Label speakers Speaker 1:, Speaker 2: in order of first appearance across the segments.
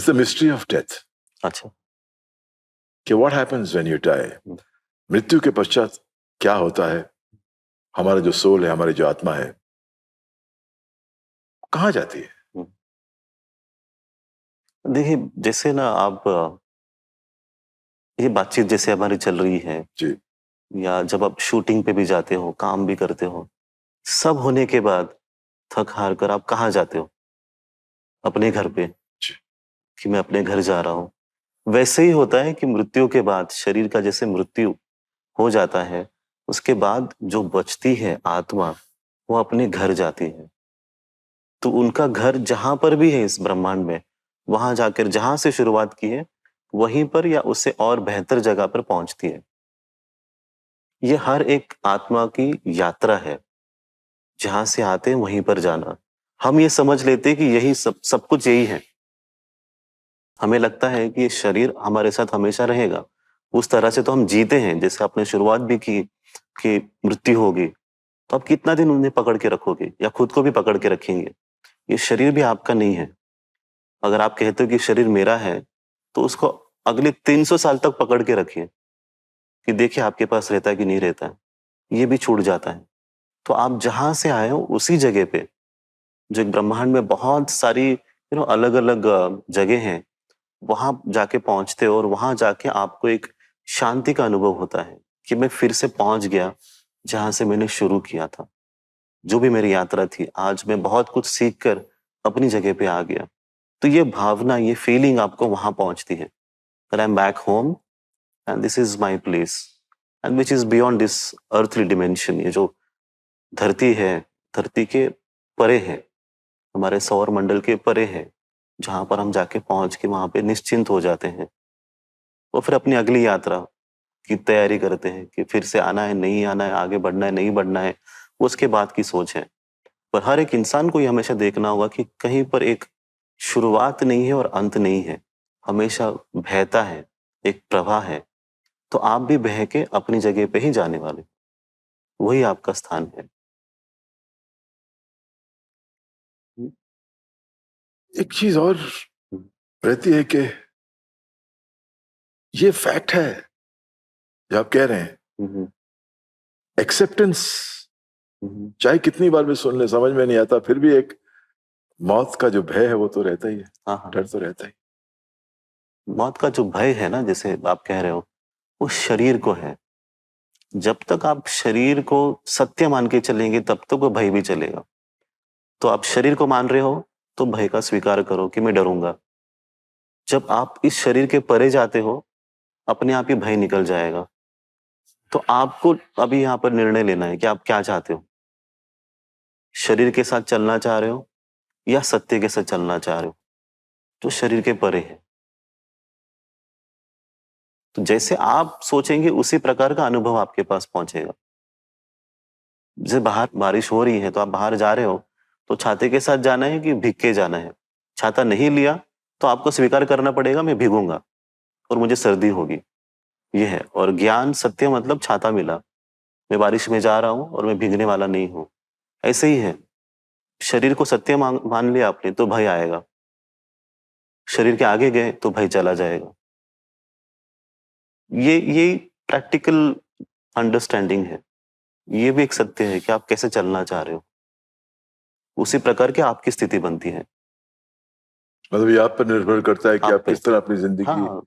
Speaker 1: The mystery of death.
Speaker 2: अच्छा।
Speaker 1: कि what happens when you die, मृत्यु के पश्चात क्या होता है, हमारा जो सोल है, हमारी जो आत्मा है, कहाँ जाती है?
Speaker 2: देखिए, जैसे ना आप ये बातचीत जैसे हमारी चल रही है,
Speaker 1: जी
Speaker 2: या जब आप शूटिंग पे भी जाते हो, काम भी करते हो, सब होने के बाद थक हार कर आप कहाँ जाते हो? अपने घर पे,
Speaker 1: जी
Speaker 2: कि मैं अपने घर जा रहा हूँ। वैसे ही होता है कि मृत्यु के बाद शरीर का जैसे मृत्यु हो जाता है, उसके बाद जो बचती है आत्मा, वो अपने घर जाती है। तो उनका घर जहाँ पर भी है इस ब्रह्मांड में, वहाँ जाकर जहाँ से शुरुआत की है, वहीं पर या उससे और बेहतर जगह पर पहुँचती है। ये हर एक आत्मा की यात्रा है, जहाँ से आते हैं वहीं पर जाना। हम ये समझ लेते हैं कि यही सब कुछ यही है। हमें लगता है कि ये शरीर हमारे साथ हमेशा रहेगा। उस तरह से तो हम जीते हैं, जैसे आपने शुरुआत भी की कि मृत्यु होगी, तो आप कितना दिन उन्हें पकड़ के रखोगे या खुद को भी पकड़ के रखेंगे? ये शरीर भी आपका नहीं है। अगर आप कहते हो कि शरीर मेरा है, तो उसको अगले 300 साल तक पकड़ के रखिए कि देखिए आपके पास रहता है कि नहीं रहता है। ये भी छूट जाता है। तो आप जहाँ से आए हो उसी जगह पे, जो एक ब्रह्मांड में बहुत सारी अलग-अलग जगह हैं, वहाँ जाके पहुँचते हो और वहाँ जाके आपको एक शांति का अनुभव होता है कि मैं फिर से पहुँच गया जहाँ से मैंने शुरू किया था। जो भी मेरी यात्रा थी, आज मैं बहुत कुछ सीख कर अपनी जगह पे आ गया। तो ये भावना, ये फीलिंग आपको वहाँ पहुँचती है that I'm back home and this is my place and which is beyond this earthly dimension। ये जो धरती है, धरती के परे है, हमारे सौर मंडल के परे है, जहाँ पर हम जाके पहुँच के वहाँ पे निश्चिंत हो जाते हैं। और फिर अपनी अगली यात्रा की तैयारी करते हैं कि फिर से आना है, नहीं आना है, आगे बढ़ना है, नहीं बढ़ना है, वो उसके बाद की सोच है। पर हर एक इंसान को ये हमेशा देखना होगा कि कहीं पर एक शुरुआत नहीं है और अंत नहीं है। हमेशा बहता है, एक प्रवाह है। तो आप भी बह के अपनी जगह पे ही जाने वाले। वही आपका स्थान है। हुँ,
Speaker 1: एक चीज और
Speaker 2: हुँ,
Speaker 1: रहती है कि ये फैक्ट है जो आप कह रहे हैं,
Speaker 2: हुँ, हुँ,
Speaker 1: एक्सेप्टेंस
Speaker 2: हुँ,
Speaker 1: चाहे कितनी बार भी सुन ले समझ में नहीं आता, फिर भी एक मौत का जो भय है वो तो रहता ही है,
Speaker 2: हाँ, हाँ।
Speaker 1: डर तो रहता ही।
Speaker 2: मौत का जो भय है ना, जैसे आप कह रहे हो, वो शरीर को है। जब तक आप शरीर को सत्य मान के चलेंगे, तब तक वो भय भी चलेगा। तो आप शरीर को मान रहे हो, तो भय का स्वीकार करो कि मैं डरूँगा। जब आप इस शरीर के परे जाते हो, अपने आप ही भय निकल जाएगा। तो आपको अभी यहाँ पर निर्णय लेना है कि आप क्या चाहते हो? शरीर के साथ चलना चाह रहे हो या सत्य के साथ चलना चाह रहे हो, जो शरीर के परे है। तो जैसे आप सोचेंगे उसी प्रकार का अनुभव आपके पास पहुंचेगा। जैसे बाहर बारिश हो रही है तो आप बाहर जा रहे हो, तो छाते के साथ जाना है कि भीग के जाना है? छाता नहीं लिया तो आपको स्वीकार करना पड़ेगा, मैं भीगूंगा और मुझे सर्दी होगी। ये है। और ज्ञान सत्य मतलब छाता मिला, मैं बारिश में जा रहा हूँ और मैं भीगने वाला नहीं हूँ। ऐसे ही है, शरीर को सत्य मान लिया आपने तो भय आएगा, शरीर के आगे गए तो भय चला जाएगा। ये प्रैक्टिकल अंडरस्टैंडिंग है। ये भी एक सत्य है कि आप कैसे चलना चाह रहे हो, उसी प्रकार की आपकी स्थिति बनती है
Speaker 1: मतलब ये आप पर निर्भर करता है कि
Speaker 2: आप
Speaker 1: आप
Speaker 2: पे।
Speaker 1: किस तरह अपनी जिंदगी
Speaker 2: हाँ,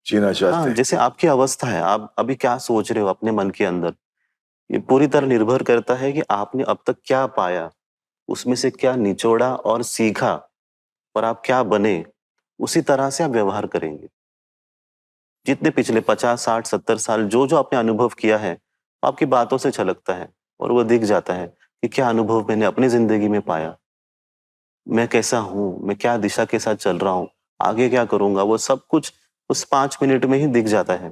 Speaker 1: जीना चाहते
Speaker 2: हाँ,
Speaker 1: हैं।
Speaker 2: जैसे आपकी अवस्था है, आप अभी क्या सोच रहे हो अपने मन के अंदर, ये पूरी तरह निर्भर करता है कि आपने अब तक क्या पाया, उसमें से क्या निचोड़ा और सीखा और आप क्या बने, उसी तरह से आप व्यवहार करेंगे। जितने पिछले 50, 60, 70 साल जो-जो आपने अनुभव किया है, आपकी बातों से छलकता है और वो दिख जाता है कि क्या अनुभव मैंने अपनी ज़िंदगी में पाया। मैं कैसा हूँ, मैं क्या दिशा के साथ चल रहा हूँ, आगे क्या करूँगा, वो सब कुछ उस 5 मिनट में ही दिख जाता है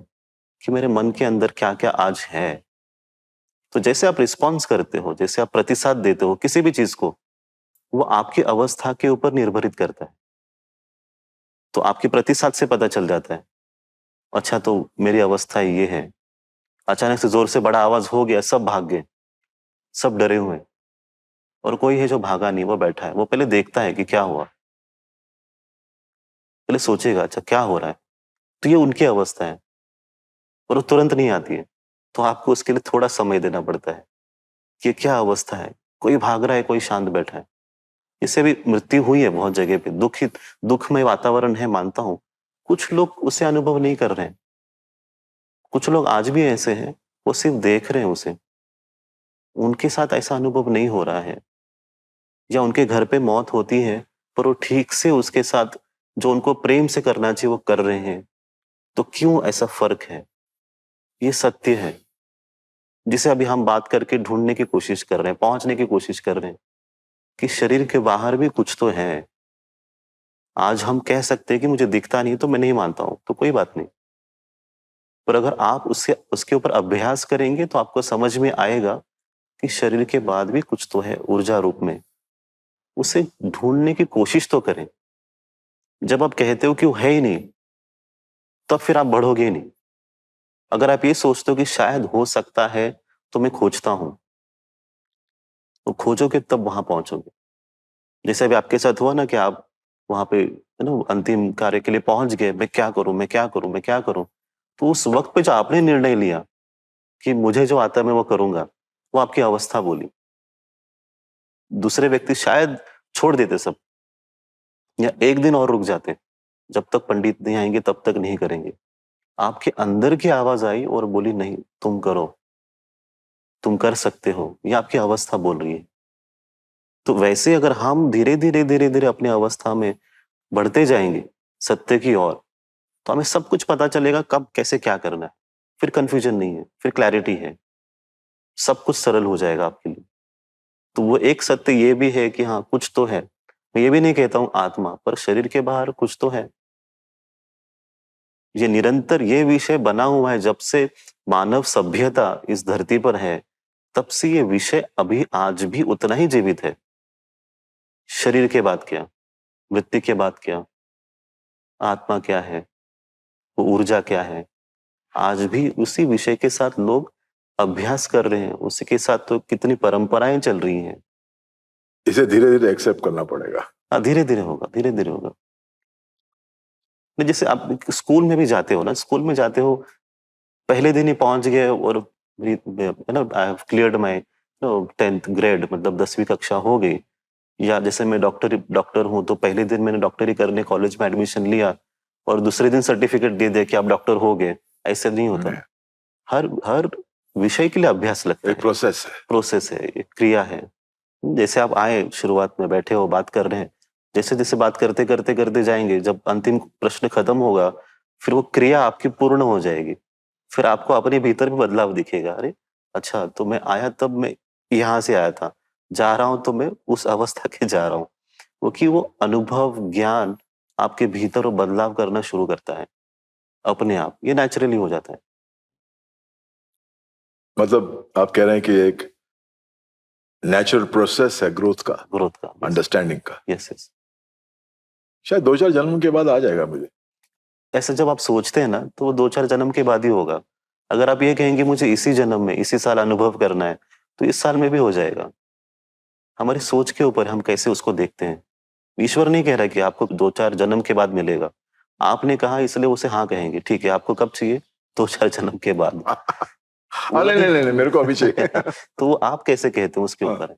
Speaker 2: कि मेरे मन के अंदर क्या-क्या आज है। तो जैसे आप रिस्पॉन्स करते हो, जैसे आप प्रतिसाद देते हो किसी भी चीज़ को, वो आपकी अवस्था के ऊपर निर्भरित करता है। तो आपके प्रतिसाद से पता चल जाता है, अच्छा तो मेरी अवस्था ये है। अचानक से ज़ोर से बड़ा आवाज़ हो गया, सब भाग गए, सब डरे हुए हैं और कोई है जो भागा नहीं, वो बैठा है। वो पहले देखता है कि क्या हुआ। पहले सोचेगा अच्छा क्या हो रहा है, तो ये उनकी अवस्था है और वो तुरंत नहीं आती है। तो आपको उसके लिए थोड़ा समय देना पड़ता है कि ये क्या अवस्था है, कोई भाग रहा है, कोई शांत बैठा है। इससे भी मृत्यु हुई है बहुत जगह पे, दुखमय वातावरण है, मानता हूं। कुछ लोग उसे अनुभव नहीं कर रहे हैं, कुछ लोग आज भी ऐसे हैं, वो सिर्फ देख रहे हैं उसे, उनके साथ ऐसा अनुभव नहीं हो रहा है। या उनके घर पे मौत होती है पर वो ठीक से उसके साथ जो उनको प्रेम से करना चाहिए वो कर रहे हैं। तो क्यों ऐसा फर्क है? ये सत्य है जिसे अभी हम बात करके ढूंढने की कोशिश कर रहे हैं, पहुंचने की कोशिश कर रहे हैं कि शरीर के बाहर भी कुछ तो है। आज हम कह सकते हैं कि मुझे दिखता नहीं तो मैं नहीं मानता हूं, तो कोई बात नहीं। पर अगर आप उससे उसके ऊपर अभ्यास करेंगे तो आपको समझ में आएगा कि शरीर के बाद भी कुछ तो है ऊर्जा रूप में। उसे ढूंढने की कोशिश तो करें। जब आप कहते हो कि वो है ही नहीं, तब फिर आप बढ़ोगे ही नहीं। अगर आप ये सोचते हो कि शायद हो सकता है तो मैं खोजता हूं, तो खोजोगे तब वहां पहुंचोगे। जैसे अभी आपके साथ हुआ ना कि आप वहां पे है ना अंतिम कार्य के लिए पहुंच गए, मैं क्या करूं, मैं क्या करूं, मैं क्या करूं। तो उस वक्त पे जो आपने निर्णय लिया कि मुझे जो आता है मैं वो करूंगा, वो आपकी अवस्था बोली। दूसरे व्यक्ति शायद छोड़ देते सब, या एक दिन और रुक जाते, जब तक पंडित नहीं आएंगे तब तक नहीं करेंगे। आपके अंदर की आवाज आई और बोली नहीं तुम करो, तुम कर सकते हो, ये आपकी अवस्था बोल रही है। तो वैसे अगर हम धीरे धीरे अपनी अवस्था में बढ़ते जाएंगे सत्य की ओर, तो हमें सब कुछ पता चलेगा कब कैसे क्या करना है। फिर कंफ्यूजन नहीं है, फिर क्लैरिटी है, सब कुछ सरल हो जाएगा आपके लिए। तो वो एक सत्य ये भी है कि हाँ कुछ तो है। मैं ये भी नहीं कहता हूं आत्मा, पर शरीर के बाहर कुछ तो है। ये निरंतर ये विषय बना हुआ है, जब से मानव सभ्यता इस धरती पर है तब से ये विषय अभी आज भी उतना ही जीवित है। शरीर के बाद क्या, मृत्यु के बाद क्या, आत्मा क्या है, वो ऊर्जा क्या है, आज भी उसी विषय के साथ लोग अभ्यास कर रहे हैं। उसी के साथ तो कितनी परंपराएं चल रही हैं।
Speaker 1: इसे धीरे धीरे एक्सेप्ट करना पड़ेगा।
Speaker 2: हाँ धीरे धीरे होगा, धीरे धीरे होगा। नहीं, जैसे आप स्कूल में भी जाते हो ना, स्कूल में जाते हो, पहले दिन ही पहुंच गए और है ना I have cleared my 10th grade, मतलब 10वीं कक्षा हो गई। या जैसे मैं डॉक्टर हूँ तो पहले दिन मैंने डॉक्टरी करने कॉलेज में एडमिशन लिया और दूसरे दिन सर्टिफिकेट दे दिया कि आप डॉक्टर हो गए। ऐसे नहीं होता। हर हर विषय के लिए अभ्यास लगता
Speaker 1: एक
Speaker 2: है,
Speaker 1: प्रोसेस
Speaker 2: है, एक क्रिया है। जैसे आप आए शुरुआत में बैठे हो बात कर रहे हैं, जैसे जैसे बात करते करते करते जाएंगे, जब अंतिम प्रश्न खत्म होगा फिर वो क्रिया आपकी पूर्ण हो जाएगी। फिर आपको अपने भीतर भी बदलाव दिखेगा। अरे अच्छा, तो मैं आया तब मैं यहाँ से आया था, जा रहा हूं तो मैं उस अवस्था के जा रहा हूँ। क्योंकि वो अनुभव ज्ञान आपके भीतर वो बदलाव करना शुरू करता है अपने आप, ये नेचुरली हो जाता है।
Speaker 1: मतलब आप कह रहे हैं कि एक नेचुरल प्रोसेस है ग्रोथ का, अंडरस्टैंडिंग का।
Speaker 2: Yes yes.
Speaker 1: शायद 2-4 जन्म के बाद आ जाएगा मुझे।
Speaker 2: ऐसे जब आप सोचते हैं ना तो वो 2-4 जन्म के बाद ही होगा। अगर आप ये कहेंगे मुझे इसी जन्म में इसी साल अनुभव करना है, तो इस साल में भी हो जाएगा। हमारी सोच के ऊपर हम कैसे उसको देखते हैं। ईश्वर नहीं कह रहा कि आपको 2-4 जन्म के बाद मिलेगा। आपने कहा इसलिए उसे हाँ कहेंगे, ठीक है आपको कब चाहिए, 2-4 जन्म के बाद।
Speaker 1: नहीं, मेरे को अभी चाहिए।
Speaker 2: तो वो आप कैसे कहते हैं उसके ऊपर है।